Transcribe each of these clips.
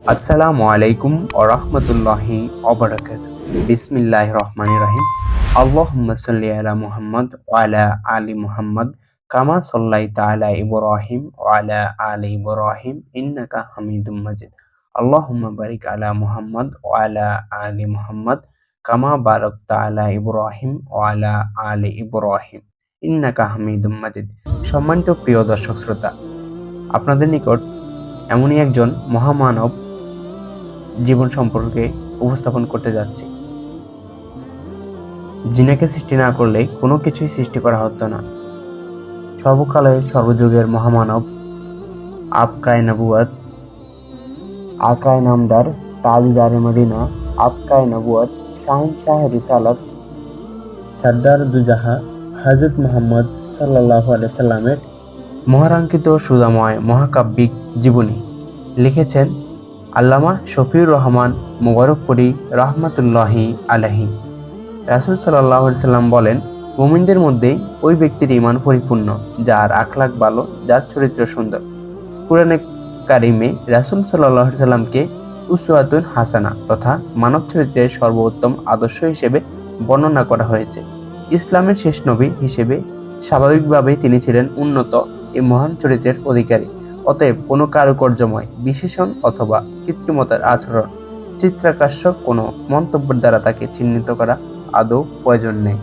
আসসালামু আলাইকুম ওয়া রাহমাতুল্লাহি ওয়া বারাকাতুহু। বিসমিল্লাহির রহমানির রহিম। আল্লাহুম্মা সাল্লি আলা মুহাম্মদ ওয়া আলা আলি মুহাম্মদ কামা সাল্লাইতা আলা ইব্রাহিম ওয়া আলা আলি ইব্রাহিম ইন্নাকা হামিদুম মাজিদ। আল্লাহুম্মা বারিক আলা মুহাম্মদ ওয়া আলা আলি মুহাম্মদ কামা বারাকতা আলা ইব্রাহিম ওয়া আলা আলি ইব্রাহিম ইন্নাকা হামিদুম মাজিদ। সম্মানিত প্রিয় দর্শক শ্রোতা, আপনাদের নিকট এমনই একজন মহামানব জীবন সম্পর্কে উপস্থাপন করতে যাচ্ছি, যিনাকে সৃষ্টি না করলে কোনো কিছুই সৃষ্টি করা হতো না। সর্বকালের সর্বযুগের মহামানব, আবকায় নবুয়ত, আকায় নামদার, তাজদারে মদিনা, আবকায় নবুয়ত, শাহিনশাহ রিসালাত, সর্দার দুজাহা হযরত মুহাম্মদ সাল্লাল্লাহু আলাইহি সাল্লামের মহারাঙ্কিত সুধাময় মহাকাব্যিক জীবনী লিখেছেন আল্লামা শফিউর রহমান মুবারকপুরী রাহমাতুল্লাহি আলাইহি। রাসূল সাল্লাল্লাহু আলাইহি সাল্লাম বলেন, মুমিনদের মধ্যে ওই ব্যক্তির ঈমান পরিপূর্ণ যার আখলাক ভালো, যার চরিত্র সুন্দর। কুরআনে কারিমে রাসূল সাল্লাল্লাহু আলাইহি সাল্লামকে উসওয়াতুন হাসানা তথা মানব চরিত্রের সর্বোত্তম আদর্শ হিসেবে বর্ণনা করা হয়েছে। ইসলামের শেষ নবী হিসেবে স্বাভাবিকভাবেই তিনি ছিলেন উন্নত এই মহান চরিত্রের অধিকারী। অতএব কোনো কারুকার্যময় বিশেষণ অথবা কৃত্রিমতার আচরণ, চিত্রাকর্ষক কোনো মন্তব্যের দ্বারা তাকে চিহ্নিত করা আদৌ প্রয়োজন নেই।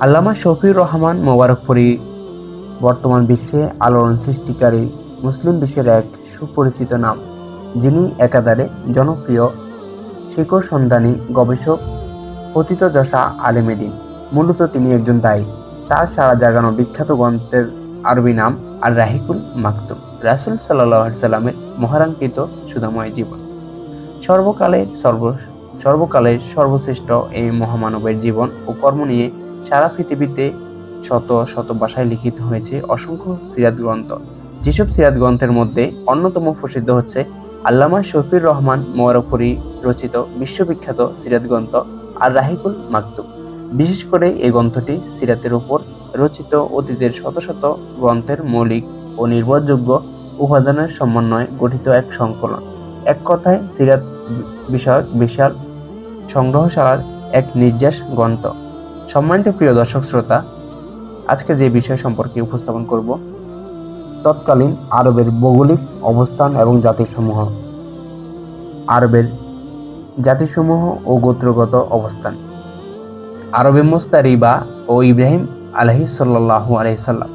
আল্লামা শফিউর রহমান মুবারকপুরী বর্তমান বিশ্বে আলোড়ন সৃষ্টিকারী মুসলিম বিশ্বের এক সুপরিচিত নাম, যিনি একাধারে জনপ্রিয় শিকড় সন্ধানী গবেষক, পতিতযশা আলেমে দ্বীন। মূলত তিনি একজন দায়ী। তার সারা জাগানো বিখ্যাত গ্রন্থের আরবি নাম আর রাহিকুল মাকতুম। রাসূল সাল্লাল্লাহু আলাইহি সাল্লামের মহারাঙ্কিত সুধাময় জীবন। সর্বকালের সর্বশ্রেষ্ঠ এই মহামানবের জীবন ও কর্ম নিয়ে সারা পৃথিবীতে শত শত ভাষায় লিখিত হয়েছে অসংখ্য সিরাত গ্রন্থ। যেসব সিরাত গ্রন্থের মধ্যে অন্যতম প্রসিদ্ধ হচ্ছে আল্লামা শফিউর রহমান মুবারকপুরী রচিত বিশ্ববিখ্যাত সিরাত গ্রন্থ আর রাহিকুল মাকতুম। বিশেষ করে এই গ্রন্থটি সিরাতের উপর রচিত অতীতের শত শত গ্রন্থের মৌলিক ও নির্ভরযোগ্য উপাদানের সমন্বয়ে গঠিত এক সংকলন। এক কথায় সিরাত বিষয়ক বিশাল সংগ্রহশালার এক নির্যাস গ্রন্থ। সম্মানিত প্রিয় দর্শক শ্রোতা, আজকে যে বিষয় সম্পর্কে উপস্থাপন করব, তৎকালীন আরবের ভৌগোলিক অবস্থান এবং জাতিসমূহ। আরবের জাতিসমূহ ও গোত্রগত অবস্থান। আরবে মুস্তারিবা ও ইব্রাহিম সাল্লাল্লাহু আলাইহি সাল্লাম।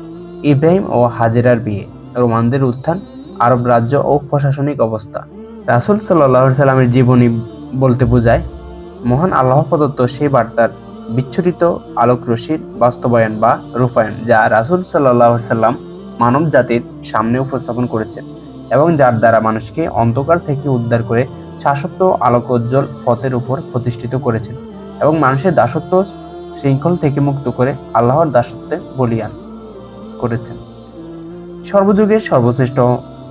ইব্রাহিম ও হাজেরার বিয়ে, রোমানদের উত্থান, আরব রাজ্য ও প্রশাসনিক অবস্থা। রাসূল সাল্লাল্লাহু আলাইহি সাল্লামের জীবনী বলতে বোঝায় মহান আল্লাহ প্রদত্ত সেই বার্তার বিচ্ছুরিত আলোক রশ্মির বাস্তবায়ন বা রূপায়ণ, যা রাসূল সাল্লাল্লাহু আলাইহি সাল্লাম মানব জাতির সামনে উপস্থাপন করেছেন এবং যার দ্বারা মানুষকে অন্ধকার থেকে উদ্ধার করে শাশ্বত আলোকোজ্জ্বল পথের উপর প্রতিষ্ঠিত করেছেন এবং মানুষের দাসত্ব শৃঙ্খল থেকে মুক্ত করে আল্লাহর দাসত্বে বলীয়ান করেছেন। সর্বযুগের সর্বশ্রেষ্ঠ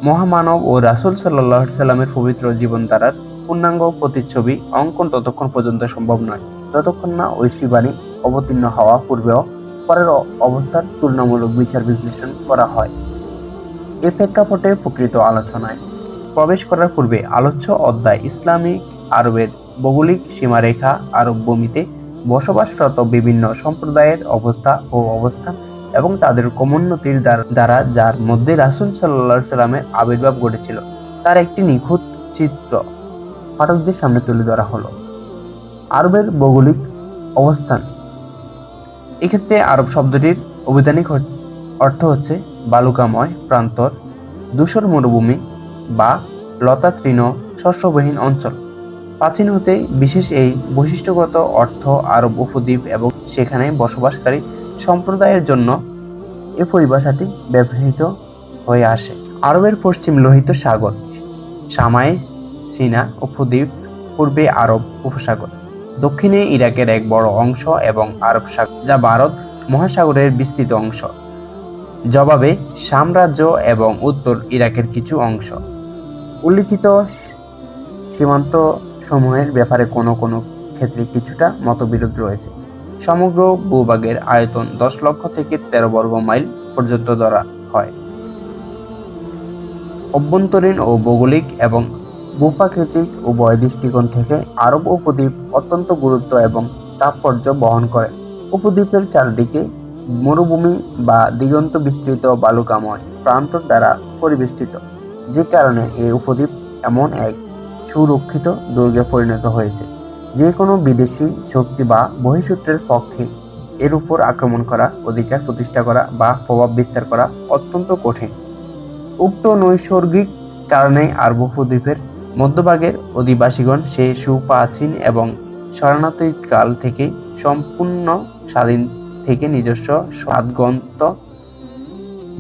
মহামানব ও রাসূল সাল্লাল্লাহু আলাইহি সাল্লামের পবিত্র জীবনধারার পূর্ণাঙ্গ প্রতিচ্ছবি অঙ্কন ততক্ষণ পর্যন্ত সম্ভব নয় যতক্ষণ না ঐশী বাণী অবতীর্ণ হওয়া পূর্বেও পরের অবস্থার তুলনামূলক বিচার বিশ্লেষণ করা হয়। এ প্রেক্ষাপটে প্রকৃত আলোচনায় প্রবেশ করার পূর্বে আলোচ্য অধ্যায় ইসলামিক আরবের ভৌগোলিক সীমারেখা, আরব ভূমিতে বসবাসরত বিভিন্ন সম্প্রদায়ের অবস্থা ও অবস্থান এবং তাদের ক্রমোন্নতির দ্বারা যার মধ্যে রাসূল সাল্লাল্লাহু আলাইহি সাল্লামের আবির্ভাব ঘটেছিল তার একটি নিখুঁত চিত্র পাঠকদের সামনে তুলে ধরা হলো। আরবের ভৌগোলিক অবস্থান। এক্ষেত্রে আরব শব্দটির অভিধানিক অর্থ হচ্ছে বালুকাময় প্রান্তর, ধূসর মরুভূমি বা লতাতৃণ শস্যবিহীন অঞ্চল। প্রাচীন হতে বিশেষ এই বৈশিষ্ট্যগত অর্থ আরব উপদ্বীপ এবং সেখানে বসবাসকারী সম্প্রদায়ের জন্য এ পরিভাষাটি ব্যবহৃত হয়ে আসে। আরবের পশ্চিম লোহিত সাগর, সামায় সিনা উপদ্বীপ, পূর্বে আরব উপসাগর, দক্ষিণে ইরাকের এক বড় অংশ এবং আরব সাগর যা ভারত মহাসাগরের বিস্তৃত অংশ, জবাবে সাম্রাজ্য এবং উত্তর ইরাকের কিছু অংশ। উল্লিখিত সীমান্ত সমূহের ব্যাপারে কোনো কোনো ক্ষেত্রে কিছুটা মতবিরোধ রয়েছে। সমগ্র ভূভাগের আয়তন 10 লক্ষ থেকে 13 বর্গ মাইল পর্যন্ত ধরা হয়। অভ্যন্তরীণ ও ভৌগোলিক এবং ভূপ্রাকৃতিক উভয় দৃষ্টিকোণ থেকে আরব উপদ্বীপ অত্যন্ত গুরুত্ব এবং তাৎপর্য বহন করে। উপদ্বীপের চারদিকে মরুভূমি বা দিগন্ত বিস্তৃত বালুকাময় প্রান্তর দ্বারা পরিবেষ্টিত, যে কারণে এই উপদ্বীপ এমন এক সুরক্ষিত দুর্গে পরিণত হয়েছে যে কোনো বিদেশি শক্তি বা বহিঃশত্রুর পক্ষে এর উপর আক্রমণ করা, অধিকার প্রতিষ্ঠা করা বা প্রভাব বিস্তার করা অত্যন্ত কঠিন। উক্ত নৈসর্গিক কারণে আরব উপদ্বীপের মধ্যভাগের অধিবাসীগণ সে সুপ্রাচীন এবং শরণার্থীকাল থেকে সম্পূর্ণ স্বাধীন থেকে নিজস্ব স্বাদগ্রন্থ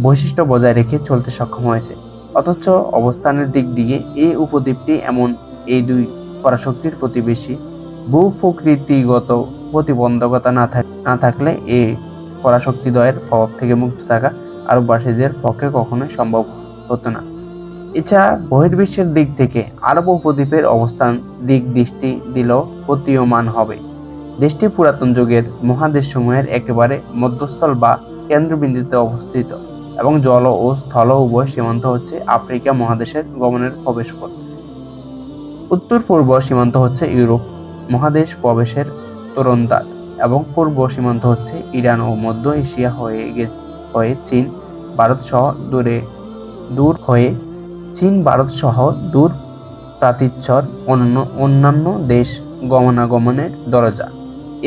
বৈশিষ্ট্য বজায় রেখে চলতে সক্ষম হয়েছে। অথচ অবস্থানের দিক দিয়ে এই উপদ্বীপটি এমন এই দুই পরাশক্তির প্রতিবেশী ভূপ্রকৃতিগত প্রতিবন্ধকতা না থাকলে এই পরাশক্তিদ্বয়ের প্রভাব থেকে মুক্ত থাকা আরববাসীদের পক্ষে কখনোই সম্ভব হতো না। এছাড়া বহির্বিশ্বের দিক থেকে আরব উপদ্বীপের অবস্থান দিক দৃষ্টি দিলেও প্রতীয়মান হবে। দেশটি পুরাতন যুগের মহাদেশসমূহের একেবারে মধ্যস্থল বা কেন্দ্রবিন্দুতে অবস্থিত এবং জল ও স্থল উভয় সীমান্ত হচ্ছে আফ্রিকা মহাদেশের গমনের প্রবেশপথ। উত্তর পূর্ব সীমান্ত হচ্ছে ইউরোপ মহাদেশ প্রবেশের তোরণদ্বার এবং পূর্ব সীমান্ত হচ্ছে ইরান ও মধ্য এশিয়া হয়ে চীন ভারত সহ দূর প্রাতীচ্যর অন্যান্য দেশ গমনাগমনের দরজা।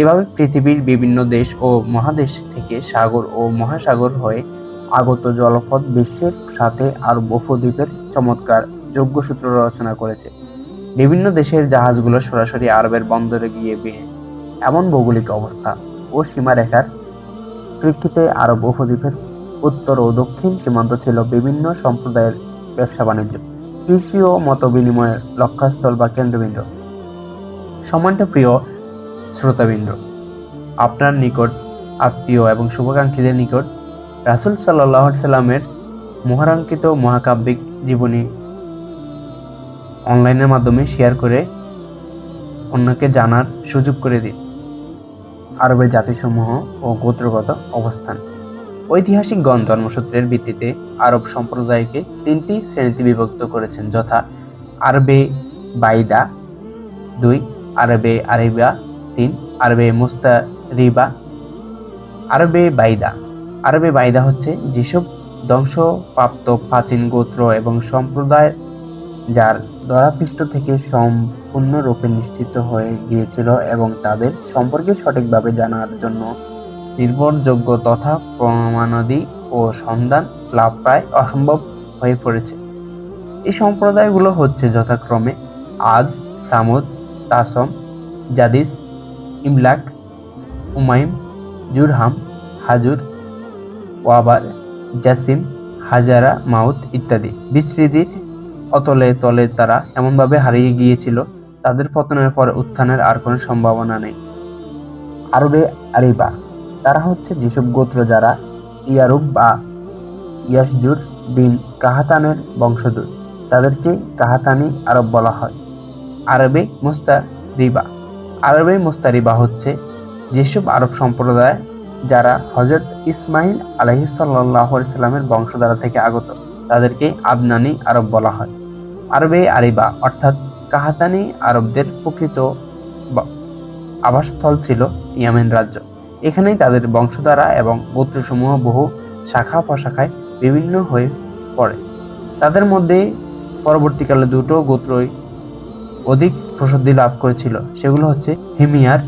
এভাবে পৃথিবীর বিভিন্ন দেশ ও মহাদেশ থেকে সাগর ও মহাসাগর হয়ে আগত জলপথ বিশ্বের সাথে আরব উপদ্বীপের চমৎকার যোগসূত্র রচনা করেছে। বিভিন্ন দেশের জাহাজগুলো সরাসরি আরবের বন্দরে গিয়ে ভিড়ে। এমন ভৌগোলিক অবস্থা ও সীমারেখার প্রেক্ষিতে আরব উপদ্বীপের উত্তর ও দক্ষিণ সীমান্ত ছিল বিভিন্ন সম্প্রদায়ের ব্যবসা বাণিজ্য, কৃষি ও মত বিনিময়ের লক্ষ্যস্থল বা কেন্দ্রবিন্দু। সম্মানিত প্রিয় শ্রোতাবৃন্দ, আপনার নিকট আত্মীয় এবং শুভাকাঙ্ক্ষীদের নিকট রাসূল সাল্লাল্লাহু আলাইহি সাল্লামের মহারাঙ্কিত মহাকাব্যিক জীবনী অনলাইনের মাধ্যমে শেয়ার করে অন্যকে জানার সুযোগ করে দিন। আরবের জাতিসমূহ ও গোত্রগত অবস্থান। ঐতিহাসিকগণ জন্মসূত্রের ভিত্তিতে আরব সম্প্রদায়কে তিনটি শ্রেণীতে বিভক্ত করেছেন, যথা আরবে বাইদা 2, আরবে আরিবা 3, আরবে মুস্তারিবা। আরবে বাইদা হচ্ছে যেসব ধ্বংসপ্রাপ্ত প্রাচীন গোত্র এবং সম্প্রদায় যার ধরাপৃষ্ঠ থেকে সম্পূর্ণরূপে নিশ্চিত হয়ে গিয়েছিল এবং তাদের সম্পর্কে সঠিকভাবে জানার জন্য নির্ভরযোগ্য তথা প্রমাণাদি ও সন্ধান লাভ প্রায় অসম্ভব হয়ে পড়েছে। এই সম্প্রদায়গুলো হচ্ছে যথাক্রমে আদ, সামুদ, তাসম, জাদিস, ইমলাক, উমাইম, জুরহাম, হাজুর, ওয়াবার, জাসিম, হাজারা, মাউত ইত্যাদি। বিস্মৃতির অতলে তলে তারা এমনভাবে হারিয়ে গিয়েছিল, তাদের পতনের পর উত্থানের আর কোনো সম্ভাবনা নেই। আরবে আরিবা, তারা হচ্ছে যেসব গোত্র যারা ইয়ারুব বা ইয়াসজুর বিন কাহাতানের বংশধর, তাদেরকে কাহাতানি আরব বলা হয়। আরবে মুস্তারিবা হচ্ছে যেসব আরব সম্প্রদায় যারা হযরত ইসমাইল আলাইহিস সাল্লাল্লাহু আলাইহি সাল্লামের বংশধারা থেকে আগত, তাদেরকে আদনানি আরব বলা হয়। আরবে আরিবা অর্থাৎ কাহাতানি আরবদের প্রকৃত আবাসস্থল ছিল ইয়েমেন রাজ্য। এখানেই তাদের বংশধারা এবং গোত্রসমূহ বহু শাখা প্রশাখায় বিভিন্ন হয়ে পড়ে। তাদের মধ্যে পরবর্তীকালে দুটো গোত্রই অধিক প্রসিদ্ধি লাভ করেছিল, সেগুলো হচ্ছে হিমিয়ার।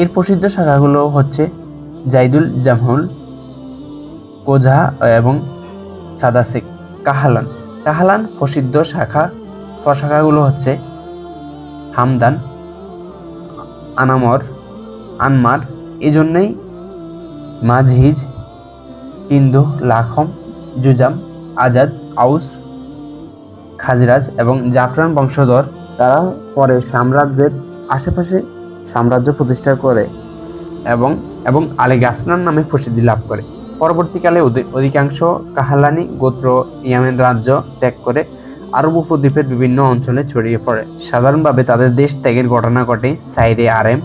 এর প্রসিদ্ধ শাখাগুলো হচ্ছে জাইদুল জামহুল, কোজা এবং সাদাসেক। কাহালান প্রসিদ্ধ প্রশাখাগুলো হচ্ছে হামদান, আনমার। এজন্যই মাজহিজ, কিন্দু, লাখম, জুজাম, আজাদ, আউস, খাজরাজ এবং জাফরান বংশধর। তারা পরে সাম্রাজ্যের আশেপাশে সাম্রাজ্য প্রতিষ্ঠা করে এবং আলে গাসসান নামে প্রসিদ্ধি লাভ করে। পরবর্তীকালে অধিকাংশ কাহালানি গোত্র ইয়েমেন রাজ্য ত্যাগ করে আরব উপদ্বীপের বিভিন্ন অঞ্চলে ছড়িয়ে পড়ে। সাধারণভাবে তাদের দেশ ত্যাগের ঘটনা ঘটে সাইরে আরেম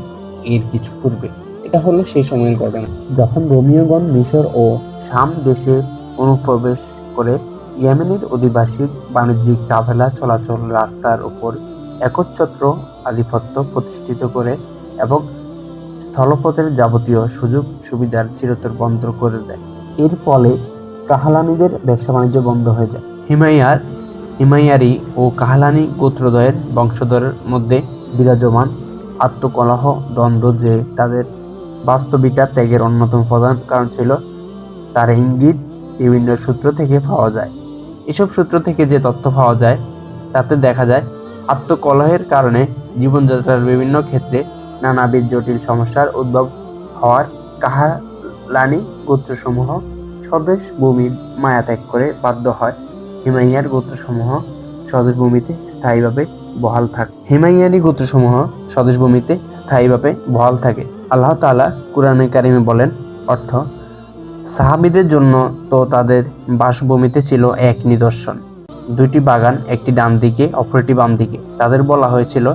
এর কিছু পূর্বে। এটা হলো সেই সময়ের ঘটনা যখন রোমীয়গণ মিশর ও শাম দেশে অনুপ্রবেশ করে ইয়েমেনের অধিবাসী বাণিজ্যিক ট্রাভেলার চলাচল রাস্তার উপর একচ্ছত্র আধিপত্য প্রতিষ্ঠিত করে এবং স্থলপথের যাবতীয় সুযোগ সুবিধার চিরতর বন্ধ করে দেয়। এর ফলে কাহালানিদের ব্যবসা বাণিজ্য বন্ধ হয়ে যায়। হিমাইয়ারি ও কাহালানি গোত্রদ্বয়ের বংশধরের মধ্যে বিরাজমান আত্মকলহ দ্বন্দ্ব যে তাদের বাস্তবিকতা ত্যাগের অন্যতম প্রধান কারণ ছিল, তার ইঙ্গিত বিভিন্ন সূত্র থেকে পাওয়া যায়। এসব সূত্র থেকে যে তথ্য পাওয়া যায় তাতে দেখা যায় আত্মকলহের কারণে জীবনযাত্রার বিভিন্ন ক্ষেত্রে নানাবিধ জটিল সমস্যার উদ্ভব হওয়ার কাহালানি গোত্রসমূহ স্বদেশ ভূমির মায়া ত্যাগ করে বাধ্য হয় হিমাইয়ার গোত্রসমূহ স্বদেশ ভূমিতে স্থায়ীভাবে বহাল থাকে। আল্লাহ তাআলা কুরআনে কারিমে বলেন, অর্থ সাহাবীদের জন্য তো তাদের বাসভূমিতে ছিল এক নিদর্শন, দুইটি বাগান, একটি ডান দিকে অপরটি বাম দিকে। তাদের বলা হয়েছিল,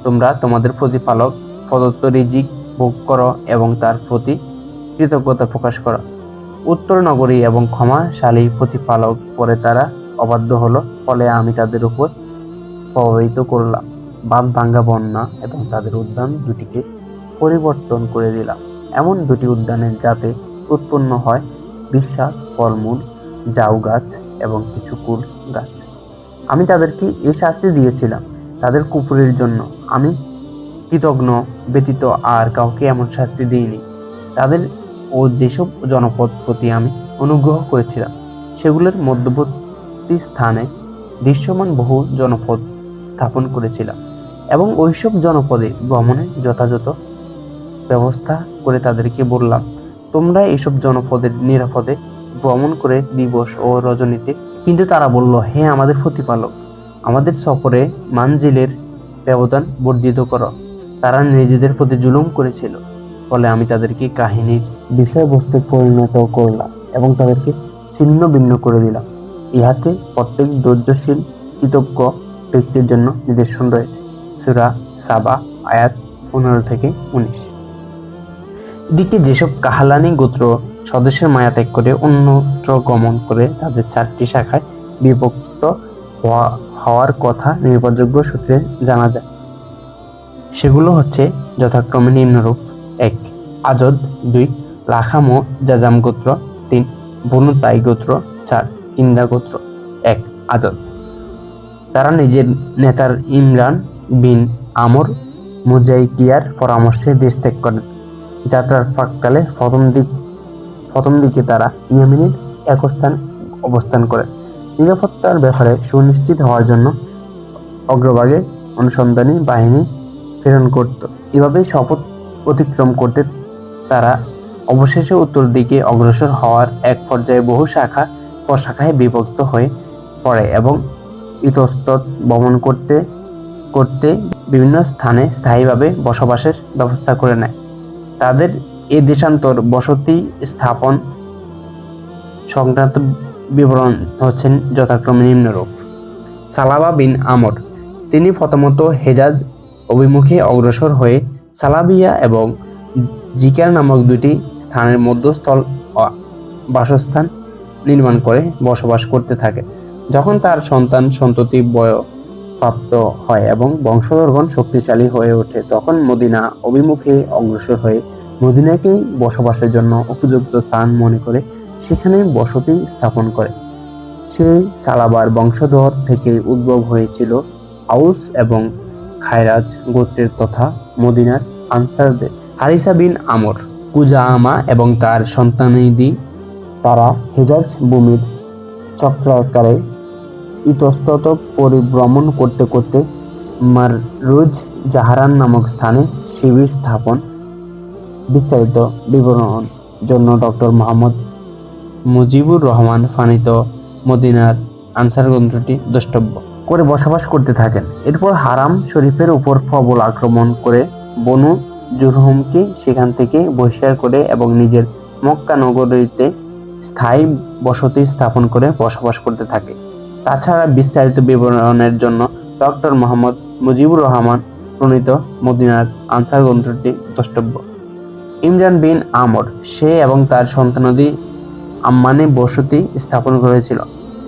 তোমরা তোমাদের প্রতিপালক প্রদত্ত রিজিক ভোগ করো এবং তার প্রতি কৃতজ্ঞতা প্রকাশ করো। উত্তর নগরী এবং ক্ষমাশালী প্রতিপালক। পরে তারা অবাধ্য হলো, ফলে আমি তাদের উপর প্রভাবিত করলাম বাঁধ ভাঙ্গা, বন্যা এবং তাদের উদ্যান দুটিকে পরিবর্তন করে দিলাম এমন দুটি উদ্যানে, যাতে উৎপন্ন হয় বিশাল ফলমূল, জাউ গাছ এবং কিছু কুল গাছ। আমি তাদেরকে এই শাস্তি দিয়েছিলাম তাদের কুফরির জন্য। আমি কৃতজ্ঞ ব্যতীত আর কাউকে এমন শাস্তি দিইনি। তাদের ও যেসব জনপদ প্রতি আমি অনুগ্রহ করেছিলাম সেগুলোর মধ্যবর্তী স্থানে দৃশ্যমান বহু জনপদ স্থাপন করেছিলাম এবং ওইসব জনপদে ভ্রমণের যথাযথ ব্যবস্থা করে তাদেরকে বললাম, তোমরা এইসব জনপদের নিরাপদে ভ্রমণ করে দিবস ও রজনীতে। কিন্তু তারা বলল, হে আমাদের প্রতিপালক, আমাদের সফরে মানজিলের ব্যবধান বর্ধিত করো। তারা নিজেদের প্রতি জুলুম করেছিল, ফলে আমি তাদেরকে কাহিনীর বিষয়বস্তু পরিণত করলাম এবং তাদেরকে ছিন্ন ভিন্ন করে দিলাম। ইহাতে প্রত্যেক ধৈর্যশীল কৃতজ্ঞ ব্যক্তির জন্য নিদর্শন রয়েছে। সূরা সাবা আয়াত 15-19। দিকে যেসব কাহালানি গোত্র স্বদেশের মায়া ত্যাগ করে অন্যত্র গমন করে তাদের 4টি শাখায় বিভক্ত হওয়ার কথা নির্ভরযোগ্য সূত্রে জানা যায়। সেগুলো হচ্ছে যথাক্রমে নিম্নরূপ: 1. আজদ, 2. লাখাম ও জাজাম গোত্র, 3. বনু তাই গোত্র, 4. কিন্দা গোত্র। 1. আজদ। তারা নিজের নেতার ইমরান বিন আমর মুজাইকিয়ার পরামর্শে দেশ ত্যাগ করেন। যাত্রার প্রাক্কালে প্রথম দিকে তারা ইয়েমেনের এক স্থানে অবস্থান করেন। নিরাপত্তার ব্যাপারে সুনিশ্চিত হওয়ার জন্য অগ্রভাগে অনুসন্ধানী বাহিনী প্রেরণ করত। এভাবে শপথ অতিক্রম করতে তারা অবশেষে উত্তর দিকে অগ্রসর হওয়ার এক পর্যায়ে বহু শাখা প্রশাখায় বিভক্ত হয়ে পড়ে এবং ইতস্তত ভ্রমণ করতে করতে বিভিন্ন স্থানে স্থায়ীভাবে বসবাসের ব্যবস্থা করে নেয়। তাদের এ দেশান্তর বসতি স্থাপন সংক্রান্ত বিবরণ হচ্ছেন যথাক্রমে নিম্নরূপ: সালাবা বিন আমর, তিনি প্রথমত হেজাজ অভিমুখে অগ্রসর হয়ে সালাবিয়া এবং জিকার নামক দুটি স্থানের মধ্যস্থল বাসস্থান নির্মাণ করে বসবাস করতে থাকে। যখন তার সন্তান সন্ততি বয়ঃপ্রাপ্ত হয় এবং বংশধরগণ শক্তিশালী হয়ে ওঠে, তখন মদিনা অভিমুখে অগ্রসর হয়ে মদিনাকেই বসবাসের জন্য উপযুক্ত স্থান মনে করে সেখানে বসতি স্থাপন করে। সেই সালাবার বংশধর থেকে উদ্ভব হয়েছিল আউস এবং খায়রাজ গোত্রের তথা মদিনার আনসারদের। হারিসা বিন আমর, কুজাআমা এবং তার সন্তানাদি তারা হেজাজ ভূমির চক্রাকারে ইতস্তত পরিভ্রমণ করতে করতে মাররুজ জাহারান নামক স্থানে শিবির স্থাপন। বিস্তারিত বিবরণ জন্য ডক্টর মোহাম্মদ মুজিবুর রহমান ফানিত মদিনার আনসার গ্রন্থটি দ্রষ্টব্য করে বসবাস করতে থাকেন। এরপর হারাম শরীফের উপর প্রবল আক্রমণ করে বনু জুরহুমকে সেখান থেকে বহিষ্কার করে এবং নিজের মক্কা নগরীতে স্থায়ী বসতি স্থাপন করে বসবাস করতে থাকে। তাছাড়া বিস্তারিত বিবরণের জন্য ডক্টর মোহাম্মদ মুজিবুর রহমান প্রণীত মদিনার আনসার গ্রন্থটি দ্রষ্টব্য। ইমরান বিন আমর, সে এবং তার সন্তানাদি আম্মানে বসতি স্থাপন করেছিল।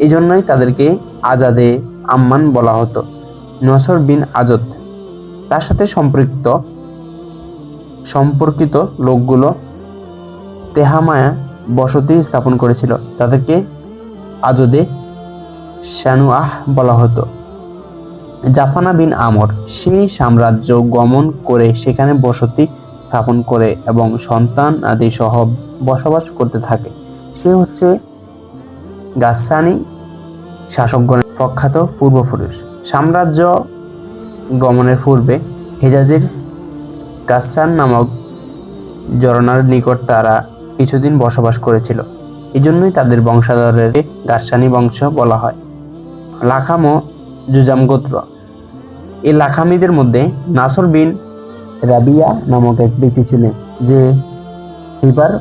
এই জন্যই তাদেরকে আজাদে আম্মান বলা হতো। নসর বিন আজদ তার সাথে সম্পর্কিত লোকগুলো তেহামায়া বসতি স্থাপন করেছিল। তাদেরকে আজদে শানুআহ বলা হতো। জাফানা বিন আমর সেই সাম্রাজ্য গমন করে সেখানে বসতি স্থাপন করে এবং সন্তান আদি সহ বসবাস করতে থাকে। সে হচ্ছে গাসসানি শাসকগণের প্রখ্যাত পূর্বপুরুষ। সাম্রাজ্য গমনের পূর্বে হেজাজের গাসসান নামক জরনার নিকট তারা কিছুদিন বসবাস করেছিল। এই জন্যই তাদের বংশধরের গাসসানি বংশ বলা হয়। লাখাম ও জুজাম গোত্র। এই লাখামিদের মধ্যে নাসর বিন রাবিয়া নামক এক ব্যক্তি ছিলেন, যে হিবার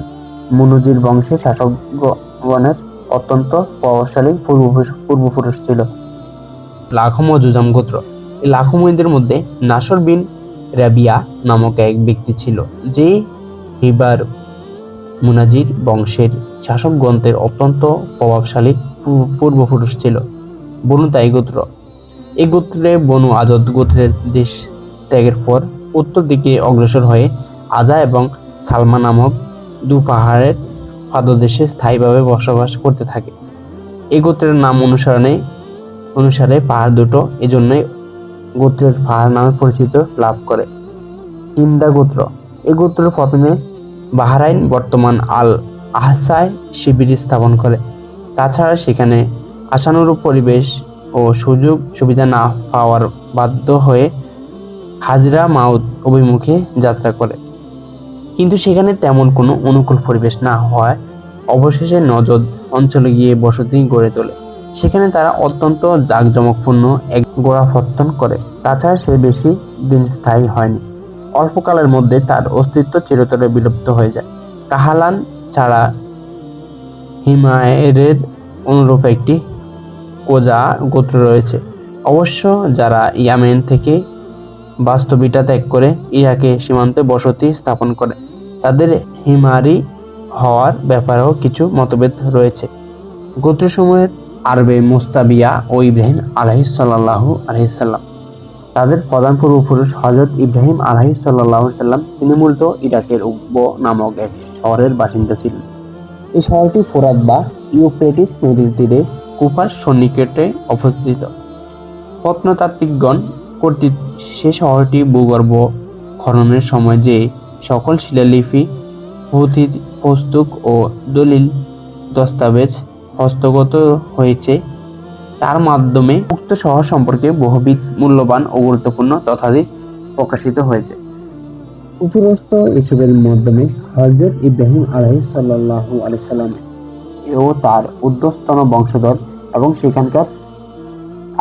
মুনুজির বংশের শাসকগণের অত্যন্ত প্রভাবশালী পূর্বপুরুষ ছিল। লাখাম ও জুজাম গোত্র। এই লাখামীদের মধ্যে নাসর বিন রাবিয়া নামক এক ব্যক্তি ছিল, যে হিবার মুনাজির বংশের শাসকগণের অত্যন্ত প্রভাবশালী পূর্বপুরুষ ছিল। বনু তাই গোত্র। এই গোত্রে বনু আজদ গোত্রের দেশ ত্যাগের পর উত্তর দিকে অগ্রসর হয়ে আজা এবং সালমা নামক দু পাহাড়ের পাদদেশে স্থায়ীভাবে বসবাস করতে থাকে। এই গোত্রের নাম অনুসারে পাহাড় দুটো এজন্যই গোত্রের পাহাড় নামে পরিচিত লাভ করে। কিন্দা গোত্র। এই গোত্রের প্রথমে বাহরাইন বর্তমান আল আহসায় শিবির স্থাপন করে। তাছাড়া সেখানে আশানুরূপ পরিবেশ ও সুযোগ সুবিধা না পাওয়ার বাধ্য হয়ে হাজরা মাউদ অভিমুখে যাত্রা করে, কিন্তু সেখানে তেমন কোনো অনুকূল পরিবেশ না হওয়ায় অবশেষে নজদ অঞ্চলে গিয়ে বসতি গড়ে তোলে। সেখানে তারা অত্যন্ত জাঁকজমকপূর্ণ এক গোড়াপত্তন করে। তাছাড়া সে বেশি দিন স্থায়ী হয়নি। অল্পকালের মধ্যে তার অস্তিত্ব চিরতরে বিলুপ্ত হয়ে যায়। কাহালান ছাড়া হিমায়ের অনুরূপ একটি কোজা গোত্র রয়েছে। অবশ্য যারা ইয়ামেন থেকে বাস্তবিটা ত্যাগ করে ইরাকে সীমান্তে বসতি স্থাপন করে, তাদের হিমারি হওয়ার ব্যাপারেও কিছু মতভেদ রয়েছে। গোত্রসমূহের আরবে মুস্তাবিয়া ও ইব্রাহিম আলাইহিসসালাহু আলাইহিসাল্লাম। তাদের প্রধান পূর্বপুরুষ হযরত ইব্রাহিম আলাইহিসসালাহু সাল্লাম, তিনি মূলত ইরাকের উব্ব নামক এক শহরের বাসিন্দা ছিলেন। এই শহরটি ফোরাত বা ইউফ্রেটিস নদীর তীরে কুফার সন্নিকটে অবস্থিত। প্রত্নতাত্ত্বিকগণ কর্তৃক সে শহরটি ভূগর্ভ খননের সময় যে সকল শিলালিপি, পুস্তক ও দলিল দস্তাবেজ হস্তগত হয়েছে, তার মাধ্যমে উক্ত শহর সম্পর্কে বহুবিধ মূল্যবান ও গুরুত্বপূর্ণ তথ্যাদি প্রকাশিত হয়েছে। উপরস্থ এসবের মাধ্যমে হযরত ইব্রাহিম আলাইহিসসালাহু আলাইহি সাল্লাম ও তার ঊর্ধ্বতন বংশধর এবং সেখানকার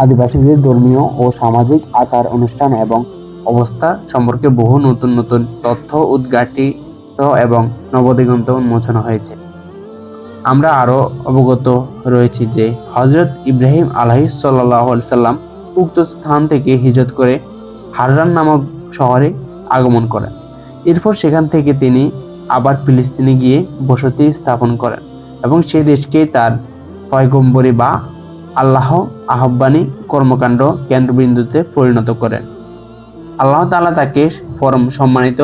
আদিবাসীদের ধর্মীয় ও সামাজিক আচার অনুষ্ঠান এবং অবস্থা সম্পর্কে বহু নতুন নতুন তথ্য উদ্ঘাটিত এবং নবদিগন্ত উন্মোচন হয়েছে। আমরা আরও অবগত রয়েছি যে হযরত ইব্রাহিম আলাইহিসসালাহু আলাইহি সাল্লাম উক্ত স্থান থেকে হিজরত করে হাররান নামক শহরে আগমন করেন। এরপর সেখান থেকে তিনি আবার ফিলিস্তিনে গিয়ে বসতি স্থাপন করেন এবং সে দেশকে তার পয়গম্বরী বা আল্লাহ আহ্বানী কর্মকাণ্ড কেন্দ্রবিন্দুতে পরিণত করেন। আল্লাহ তাআলা তাকে পরম সম্মানিত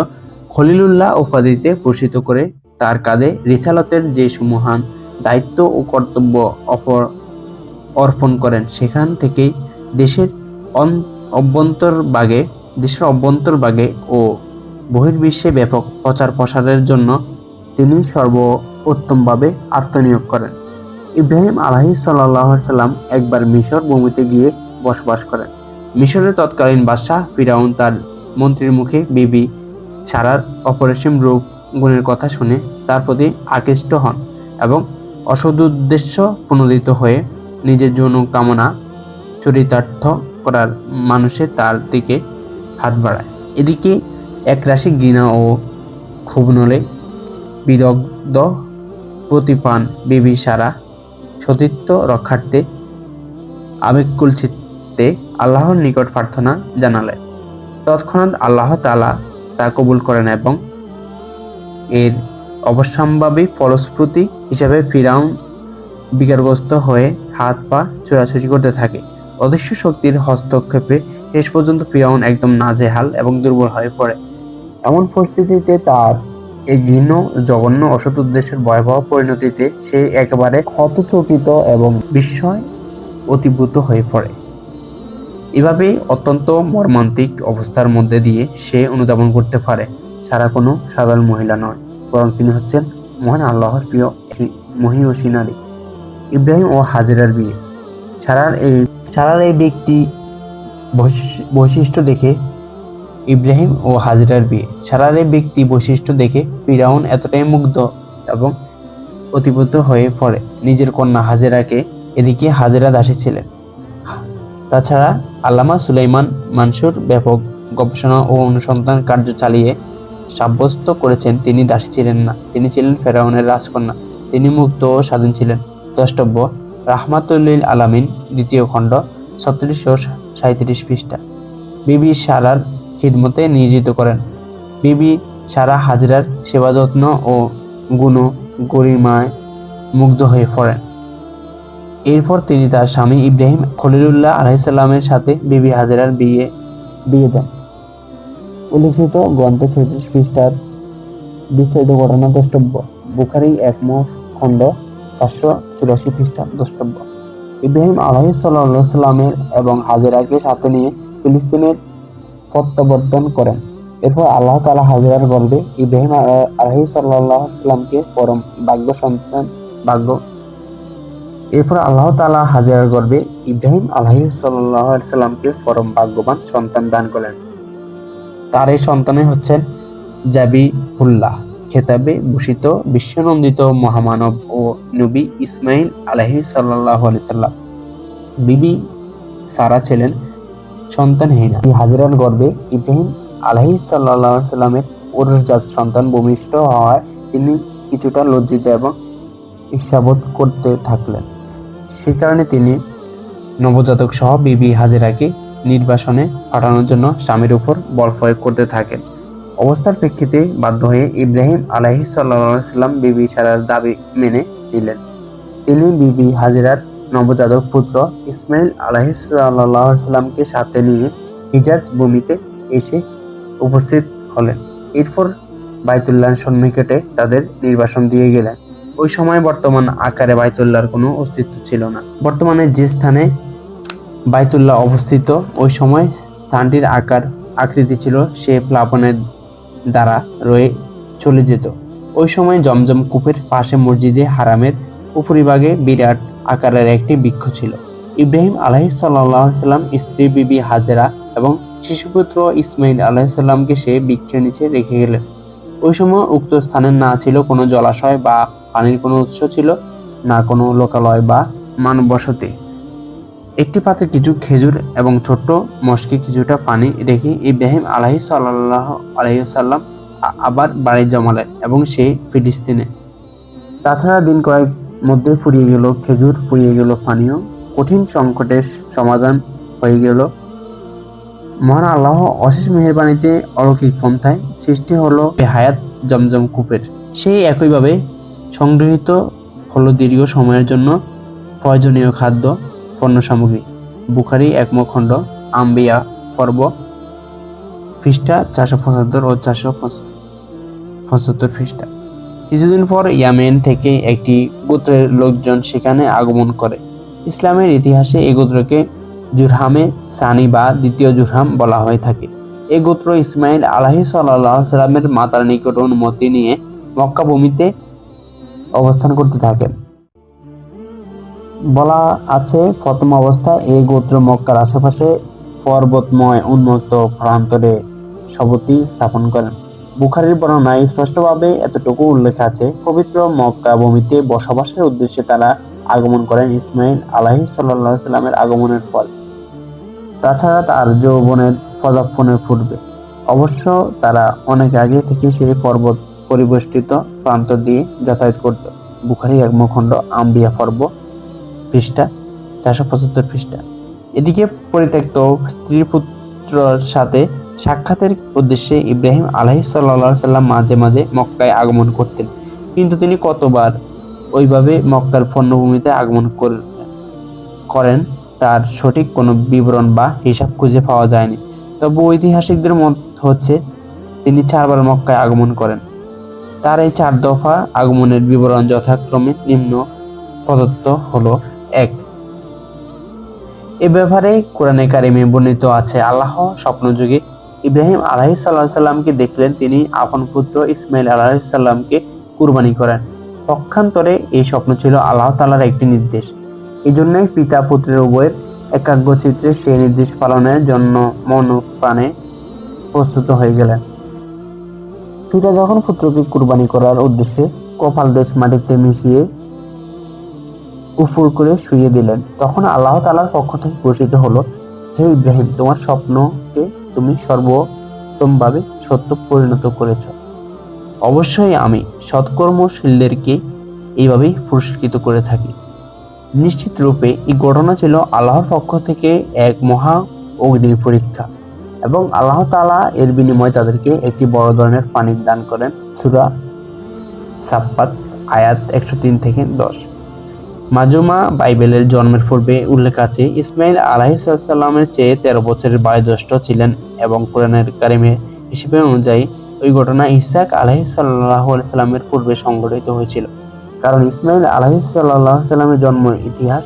খলিলুল্লাহ উপাধিতে ভূষিত করে তার কাঁধে রিসালতের যে সুমহান দায়িত্ব ও কর্তব্য অর্পণ করেন। সেখান থেকেই দেশের অভ্যন্তরভাগে ও বহির্বিশ্বে ব্যাপক প্রচার প্রসারের জন্য তিনি সর্বোত্তমভাবে আত্মনিয়োগ করেন। ইব্রাহিম আলাইহিসসালাহু আলাইহি সাল্লাম একবার মিশর ভূমিতে গিয়ে বসবাস করেন। মিশরের তৎকালীন বাদশাহ ফিরাউন তার মন্ত্রীর মুখে বিবি সারার অপরিসীম রূপ গুণের কথা শুনে তার প্রতি আকৃষ্ট হন এবং অসদুদ্দেশ্য প্রণোদিত হয়ে নিজের যৌন কামনা চরিতার্থ করার মানুষে তার দিকে হাত বাড়ায়। এদিকে একরাশি ঘৃণা ও ক্ষোভ নলে বিদগ্ধ প্রতিপান বিবি সারা সতীত্ব রক্ষার্থে আবেগকুল চিত্তে আল্লাহর নিকট প্রার্থনা জানালেন। তৎক্ষণাৎ আল্লাহ তাআলা তা কবুল করেন এবং এর অবশ্যম্ভাবী ফলশ্রুতি হিসাবে ফিরাউন বিকারগ্রস্ত হয়ে হাত পা ছোড়াছুড়ি করতে থাকে। অদৃশ্য শক্তির হস্তক্ষেপে শেষ পর্যন্ত ফিরআউন একদম নাজেহাল এবং দুর্বল হয়ে পড়ে। এমন পরিস্থিতিতে তার এই ঘৃণ্য জঘন্য অসৎ উদ্দেশ্যের ভয়াবহ পরিণতিতে সে একেবারে হতচকিত এবং বিস্ময় অতিভূত হয়ে পড়ে। এভাবে অত্যন্ত মর্মান্তিক অবস্থার মধ্যে দিয়ে সে অনুধাবন করতে পারে সারা কোনো সাধারণ মহিলা নয়, বরং তিনি হচ্ছেন মহান আল্লাহর প্রিয় মহিষী নারী ইব্রাহিম ও হাজেরার বিয়ে। সারার এই ব্যক্তি বৈশিষ্ট্য দেখে ইব্রাহিম ও হাজেরার বিয়ে সারার এই ব্যক্তি বৈশিষ্ট্য দেখে ফিরআউন এতটাই মুগ্ধ এবং অতিভূত হয়ে পড়ে নিজের কন্যা হাজেরাকে। এদিকে হাজেরা দাসী ছিলেন। তাছাড়া আল্লামা সুলাইমান মানসুর ব্যাপক গবেষণা ও অনুসন্ধান কার্য চালিয়ে সাব্যস্ত করেছেন তিনি দাসী ছিলেন না, তিনি ছিলেন ফেরাউনের রাজকন্যা। তিনি মুক্ত ও স্বাধীন ছিলেন। দ্রষ্টব্য রাহমাতুল্লিল আলামিন, 2য় খণ্ড, 36 ও 37 পৃষ্ঠা। বিবি সারার খিদমতে নিয়োজিত করেন। বিবি সারা হাজরার সেবা যত্ন ও গুণ গরিমায় মুগ্ধ হয়ে পড়েন। এরপর তিনি তার স্বামী ইব্রাহিম খলিলুল্লাহ আলাইহিসসালামের সাথে বিবি হাজেরার বিয়ে দেন। উল্লিখিত গ্রন্থ 36 পৃষ্ঠার বিস্তারিত ঘটনা দ্রষ্টব্য বুখারী 1 খণ্ড 484 পৃষ্ঠা। দ্রষ্টব্য ইব্রাহিম আলাইহিসসালামের এবং হাজেরাকে সাথে নিয়ে ফিলিস্তিনের প্রত্যাবর্তন করেন। এরপর আল্লাহ তাআলা হাজেরার গর্ভে ইব্রাহিম আলাইহিসসালামকে পরম ভাগ্যবান সন্তান দান করেন। তার এই সন্তানই হচ্ছেন জাবিহুল্লাহ খেতাবে ভূষিত বিশ্বনন্দিত মহামানব ও নবী ইসমাইল আলাইহিসসালাম। বিবি সারা ছিলেন সন্তানহীনা। হাজেরার গর্ভে ইব্রাহিম আলাইহিসসালামের ওরসজাত সন্তান ভূমিষ্ঠ হওয়ায় তিনি কিছুটা লজ্জিত এবং ঈর্ষাবোধ করতে থাকলেন। সে কারণে তিনি নবজাতক সহ বিবি হাজেরাকে নির্বাসনে পাঠানোর জন্য স্বামীর উপর বল প্রয়োগ করতে থাকেন। অবস্থার প্রেক্ষিতে বাধ্য হয়ে ইব্রাহিম আলাইহিসসালাম বিবি সারার দাবি মেনে নিলেন। তিনি বিবি হাজেরার নবজাতক পুত্র ইসমাইল আলাইহিসসালামকে সাথে নিয়ে হিজাজ ভূমিতে এসে উপস্থিত হলেন। এরপর বাইতুল্লাহর সন্নিকটে তাদের নির্বাসন দিয়ে গেলেন। ওই সময় বর্তমান আকারে বাইতুল্লাহর কোনো অস্তিত্ব ছিল না। বর্তমানে যে স্থানে বাইতুল্লাহ অবস্থিত, ওই সময় স্থানটির আকৃতি ছিল সে প্লাবনের দ্বারা রয়ে চলে যেত। ওই সময় জমজম কূপের পাশে মসজিদে হারামের উপরিভাগে বিরাট আকারের একটি বৃক্ষ ছিল। ইব্রাহিম আলাইহিসসালাম স্ত্রী বিবি হাজেরা এবং শিশুপুত্র ইসমাইল আলাইহিসসালামকে সে বৃক্ষের নিচে রেখে গেলেন। ওই সময় উক্ত স্থানে না ছিল কোনো জলাশয় বা পানির কোনো উৎস, ছিল না কোনো লোকালয় বা মানব বসতি। একটি পাত্রে কিছু খেজুর এবং ছোট্ট মশকে কিছুটা পানি রেখে ইব্রাহিম আলাইহিসসালাম আবার বাড়ি জমালেন এবং সে ফিলিস্তিনে। তাছাড়া দিন কয়েক মধ্যে ফুরিয়ে গেল খেজুর, ফুরিয়ে গেল পানীয়, কঠিন সংকটের সমাধান হয়ে গেল। মহান আল্লাহ অশেষ মেহেরবানিতে অলৌকিক পন্থায় সৃষ্টি হলো হায়াত জমজম কূপের। সেই একইভাবে সংগৃহীত হলো দীর্ঘ সময়ের জন্য প্রয়োজনীয় খাদ্য পণ্য সামগ্রী। বুখারী 1 খণ্ড, আম্বিয়া পর্ব, পৃষ্ঠা 475 ও 475 পৃষ্ঠা। কিছুদিন পর ইয়ামেন থেকে একটি গোত্রের লোকজন সেখানে আগমন করে। ইসলামের ইতিহাসে এই গোত্রকে জুরহামে সানি বা দ্বিতীয় জুরহাম বলা হয়ে থাকে। এই গোত্র ইসমাইল আলাইহিসসালামের মাতার নিকট অনুমতি নিয়ে মক্কা ভূমিতে অবস্থান করতে থাকেন। বলা আছে, প্রথম অবস্থায় এই গোত্র মক্কার আশেপাশে পর্বতময় উন্মুক্ত প্রান্তরে বসতি স্থাপন করেন। বুখারীর বর্ণনায় স্পষ্টভাবে এতটুকু উল্লেখ আছে, পবিত্র মক্কা ভূমিতে বসবাসের উদ্দেশ্যে তারা আগমন করেন ইসমাইল আলাইহিসসালামের আগমনের পর। তাছাড়া তার যৌবনের পদার্পণের পূর্বে। অবশ্য তারা অনেক আগে থেকে সেই পর্বত পরিবেষ্টিত প্রান্ত দিয়ে যাতায়াত করত। বুখারী 1 খণ্ড, আম্বিয়া পর্ব, পৃষ্ঠা 475 পৃষ্ঠা। এদিকে পরিত্যক্ত স্ত্রী পুত্রর সাথে সাক্ষাতের উদ্দেশ্যে ইব্রাহিম আলাইহিসসালাম মাঝে মাঝে মক্কায় আগমন করতেন, কিন্তু তিনি কতবার ওইভাবে মক্কার পণ্যভূমিতে আগমন করলেন করেন তার সঠিক কোনো বিবরণ বা হিসাব খুঁজে পাওয়া যায়নি। তবে ঐতিহাসিকদের মত হচ্ছে তিনি 4 বার মক্কায় আগমন করেন। তার এই 4 দফা আগমনের বিবরণ যথাক্রমে নিম্ন প্রদত্ত হলো। 1, এ ব্যাপারে কোরআনে কারিমে বর্ণিত আছে, আল্লাহ স্বপ্নযোগে ইব্রাহিম আলাইহিসসালামকে দেখলেন, তিনি আপন পুত্র ইসমাইল আলাইহিসসালামকে কুরবানি করেন। পক্ষান্তরে এই স্বপ্ন ছিল আল্লাহ তাআলার একটি নির্দেশ। এই জন্যই পিতা পুত্রের উভয়ের একাগ্রচিত্তে সেই নির্দেশ পালনের জন্য মনপ্রাণে প্রস্তুত হয়ে গেলেন। পিতা যখন পুত্রকে কুরবানি করার উদ্দেশ্যে কপাল দেশ মাটিতে মিশিয়ে উফুর করে শুইয়ে দিলেন, তখন আল্লাহ তাআলার পক্ষ থেকে ঘোষিত হলো, হে ইব্রাহিম, তোমার স্বপ্নকে তুমি সর্বোত্তমভাবে সত্য পরিণত করেছ। অবশ্যই আমি সৎকর্মশীলদেরকে এইভাবেই পুরস্কৃত করে থাকি। নিশ্চিত রূপে এই ঘটনা ছিল আল্লাহর পক্ষ থেকে এক মহা অগ্নি পরীক্ষা এবং আল্লাহ তাআলা এর বিনিময়ে তাদেরকে একটি বড় ধরনের পানি দান করেন। সূরা সাফফাত আয়াত 103 থেকে 10। মাজমা বাইবেলের জন্মের পূর্বে উল্লেখ আছে, ইসমাইল আলাইহিসসালামের চেয়ে 13 বছরের বয়োজ্যেষ্ঠ ছিলেন এবং কোরআনের কারিমের হিসেবে অনুযায়ী ওই ঘটনা ইসহাক আলাইহিসসালামের পূর্বে সংঘটিত হয়েছিল। কারণ ইসমাইল আলাইহিসসালামের জন্ম ইতিহাস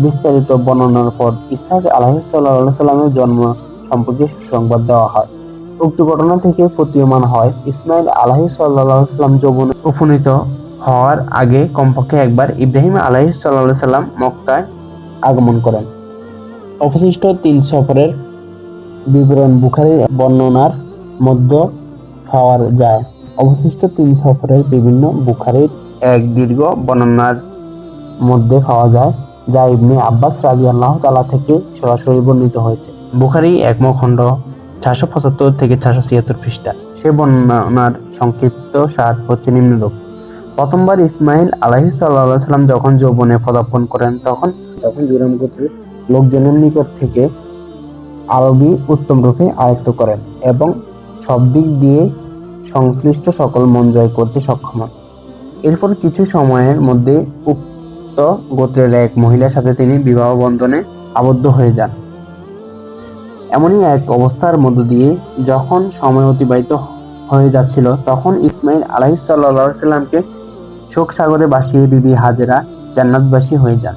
বিস্তারিত বর্ণনার পর ইসহাক আলাইহিসসালামের জন্ম সম্পর্কে সুসংবাদ দেওয়া হয়। উক্ত ঘটনা থেকে প্রতীয়মান হয়, ইসমাইল আলাইহিসসালাম যৌবনে উপনীত হওয়ার আগে কমপক্ষে একবার ইব্রাহিম আলাইহিসসালাম মক্কায় আগমন করেন। অবশিষ্ট 3 সফরের বিবরণ বুখারীর বর্ণনার মধ্যে পাওয়া যায়। অবশিষ্ট 3 সফরের বিভিন্ন বুখারীর এক দীর্ঘ বর্ণনার মধ্যে পাওয়া যায়, যা ইবনে আব্বাস রাদিয়াল্লাহু তাআলা থেকে সরাসরি বর্ণিত হয়েছে। বুখারী 1 খণ্ড 475 থেকে 476 পৃষ্ঠা। সে বর্ণনার সংক্ষিপ্ত সার হচ্ছে নিম্নরূপ। প্রথমবার ইসমাইল আলাইহিসসালাম যখন যৌবনে পদার্পণ করেন, তখন জুরাম গোত্রের লোকজনের নিকট থেকে আরবি উত্তম রূপে আয়ত্ত করেন এবং সব দিক দিয়ে সংশ্লিষ্ট সকল মন জয় করতে সক্ষম হন। এরপর কিছু সময়ের মধ্যে উক্ত গোত্রের এক মহিলার সাথে তিনি বিবাহ বন্ধনে আবদ্ধ হয়ে যান। এমনই এক অবস্থার মধ্য দিয়ে যখন সময় অতিবাহিত হয়ে যাচ্ছিল, তখন ইসমাইল আলাইহিসসালামকে শোক সাগরে ভাসিয়ে বিবি হাজেরা জান্নাতবাসী হয়ে যান।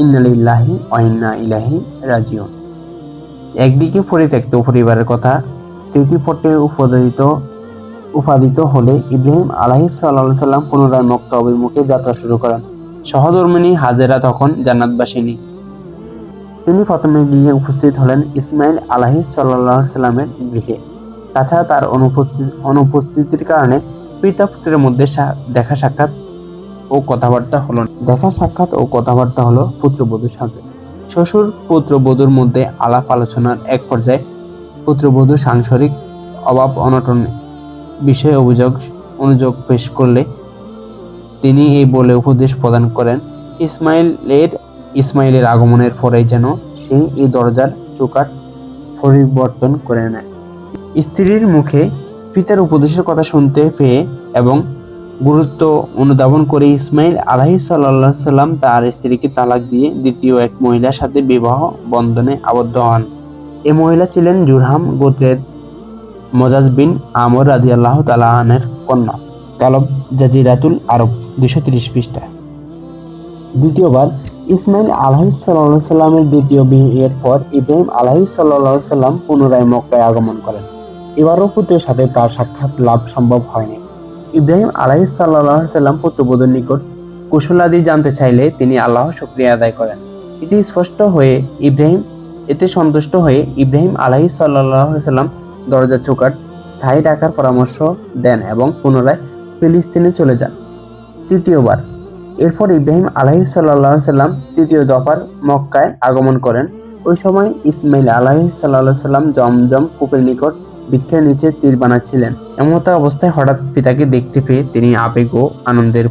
ইন্না লিল্লাহি ওয়া ইন্না ইলাইহি রাজিউন। একদিকে পরিত্যক্ত পরিবারের কথা স্মৃতিপটে উপাদিত হলে ইব্রাহিম আলাইহিসসালাম পুনরায় মক্কা অভিমুখে যাত্রা শুরু করেন। সহধর্মিণী হাজেরা তখন জান্নাতবাসিনী। তিনি প্রথমে গিয়ে উপস্থিত হলেন ইসমাইল আলাইহিসসালামের গৃহে। তাছাড়া তার অনুপস্থিতির কারণে পিতা পুত্রের মধ্যে দেখা সাক্ষাৎ ও কথাবার্তা হলো পুত্রবধূর সাথে। শ্বশুর পুত্রবধূর মধ্যে আলাপ আলোচনার এক পর্যায়ে পুত্রবধূর সাংসারিক অভাব অনটন বিষয়ে অনুযোগ পেশ করলে তিনি এই বলে উপদেশ প্রদান করেন, ইসমাইলের আগমনের পরে যেন সে এই দরজার চৌকাঠ পরিবর্তন করে নেয়। স্ত্রীর মুখে পিতার উপদেশের কথা শুনতে পেয়ে এবং গুরুত্ব অনুধাবন করে ইসমাইল আলাইহিসসালাম তার স্ত্রীকে তালাক দিয়ে দ্বিতীয় এক মহিলার সাথে বিবাহ বন্ধনে আবদ্ধ হন। এই মহিলা ছিলেন জুরহাম গোত্রের মজাজ বিন আমর রাদিয়াল্লাহু তাআলা আনহুর কন্যা। কালব জাজিরাতুল আরব 230 পৃষ্ঠা। দ্বিতীয়বার ইসমাইল আলাইহিসসালামের দ্বিতীয় বিয়ের পর ইব্রাহিম আলাইহিসসালাম পুনরায় মক্কায় আগমন করেন। এবারও পুত্রের সাথে তার সাক্ষাৎ লাভ সম্ভব হয়নি। ইব্রাহিম আলাইহিসসালাম পুত্রবধূর নিকট কুশলাদি জানতে চাইলে তিনি আল্লাহর শুকরিয়া আদায় করেন। এতে সন্তুষ্ট হয়ে ইব্রাহিম আলাইহিসসালাম দরজার চৌকাঠ স্থায়ী রাখার পরামর্শ দেন এবং পুনরায় ফিলিস্তিনে চলে যান। তৃতীয়বার এরপর ইব্রাহিম আলাইহিসসালাম তৃতীয় দফার মক্কায় আগমন করেন। ওই সময় ইসমাইল আলাইহিসসালাম জমজম কূপের নিকট বৃক্ষের নিচে তীর বানাচ্ছিলেন। এমত অবস্থায় হঠাৎ পিতাকে দেখতে পেয়ে তিনি আবেগ ও আনন্দের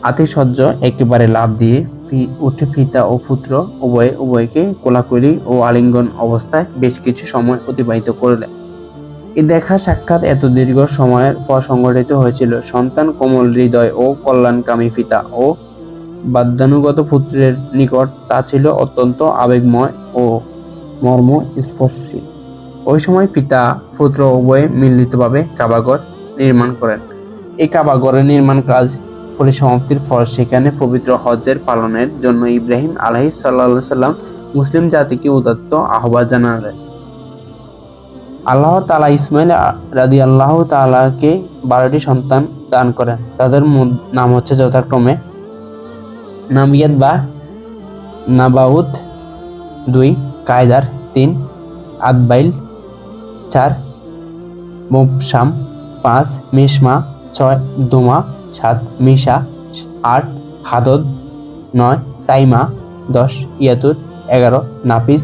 আতিশয্য একেবারে লাফ দিয়ে উঠে পিতা ও পুত্র উভয়কে কোলাকুলি ও আলিঙ্গন অবস্থায় বেশ কিছু সময় অতিবাহিত করলেন। এই দেখা সাক্ষাৎ এত দীর্ঘ সময়ের পর সংঘটিত হয়েছিল সন্তান কোমল হৃদয় ও কল্যাণকামী পিতা ও বাধ্যানুগত পুত্রের নিকট তা ছিল অত্যন্ত আবেগময় ও মর্মস্পর্শী। ওই সময় পিতা পুত্র উভয়ে মিলিতভাবে কাবাঘর নির্মাণ করেন। এই কাবাঘরের নির্মাণ কাজ পরিসমাপ্তির পর সেখানে পবিত্র হজ্জের পালনের জন্য ইব্রাহিম আলাইহিস সালাম মুসলিম জাতিকে উদাত্ত আহ্বান জানালেন। আল্লাহ তাআলা ইসমাইল রাদিয়াল্লাহু তাআলাকে 12টি সন্তান দান করেন। তাদের নাম হচ্ছে যথাক্রমে নাবিয়াত বা নাবাউত 2, কায়দার 3, আদবাইল 4, মুবসাম 5, মিশমা 6, দুমা 7, মিশা 8, হাদদ 9, তাইমা 10, ইয়াতুর 11, নাফিস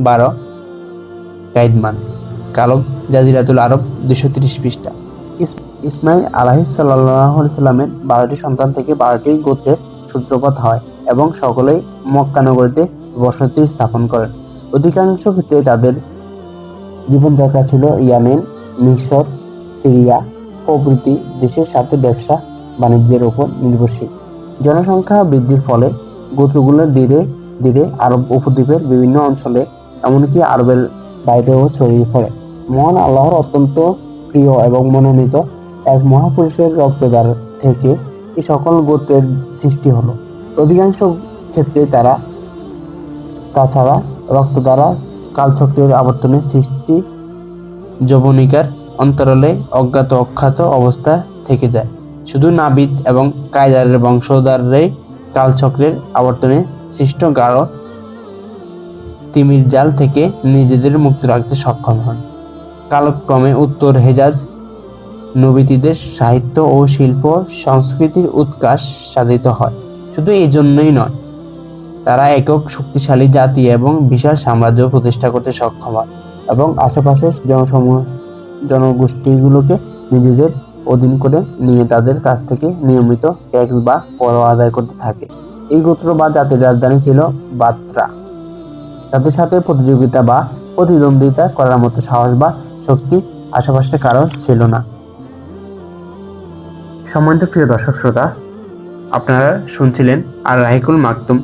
12, কাইদমান। কালব জাজিরাতুল আরব 230 পৃষ্ঠা। ইসমাইল আলাইহিস সালামের 12টি সন্তান থেকে 12টি গোত্রের সূত্রপাত হয় এবং সকলেই মক্কা নগরীতে বসতি স্থাপন করেন। অধিকাংশ ক্ষেত্রে তাদের জীবনযাত্রা ছিল ইয়েমেন, মিশর, সিরিয়া প্রভৃতি দেশের সাথে ব্যবসা বাণিজ্যের উপর নির্ভরশীল। জনসংখ্যা বৃদ্ধির ফলে গোত্রগুলো ধীরে ধীরে আরব উপদ্বীপের বিভিন্ন অঞ্চলে এমনকি আরবের বাইরেও ছড়িয়ে পড়ে। মহান আল্লাহর অত্যন্ত প্রিয় এবং মনোনীত এক মহাপুরুষের রক্তদ্বার থেকে এই সকল গোত্রের সৃষ্টি হলো। অধিকাংশ ক্ষেত্রে তাছাড়া রক্ত দ্বারা কালচক্রের আবর্তনের সৃষ্টি যবনিকার অন্তরালে অজ্ঞাত অখ্যাত অবস্থা থেকে যায়। শুধু নাবিদ এবং কায়দারের বংশধররাই কালচক্রের আবর্তনে সৃষ্ট গাঢ় তিমির জাল থেকে নিজেদের মুক্ত রাখতে সক্ষম হন। কালক্রমে উত্তর হেজাজ নবীদের সাহিত্য ও শিল্প সংস্কৃতির উৎকাশ সাধিত হয়। শুধু এই জন্যই নয়, তারা একক শক্তিশালী জাতি এবং বিশাল সাম্রাজ্য প্রতিষ্ঠা করতে সক্ষম হয় এবং আশেপাশের জনগোষ্ঠীগুলোকে নিজেদের অধীন করে নিয়ে তাদের কাছ থেকে নিয়মিত ট্যাক্স বা কর আদায় করতে থাকে। এই গোত্র বা জাতির রাজধানী ছিল বাত্রা। তাদের সাথে প্রতিযোগিতা বা প্রতিদ্বন্দ্বিতা করার মতো সাহস বা শক্তি আশেপাশে কারো ছিল না। সম্মানিত প্রিয় দর্শক শ্রোতা, আপনারা শুনছিলেন আর রাহিকুল মাকতুম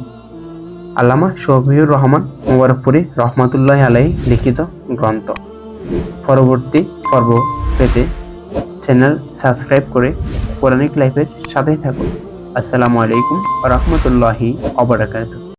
আল্লামা শফিউর রহমান মুবারকপুরী রহমাতুল্লাহি আলাইহি লিখিত গ্রন্থ। পরবর্তী পর্ব পেতে চ্যানেল সাবস্ক্রাইব করে কোরআনিক লাইফের সাথেই থাকুন। আসসালামু আলাইকুম ওয়া রাহমাতুল্লাহি ওয়া বারাকাতুহু।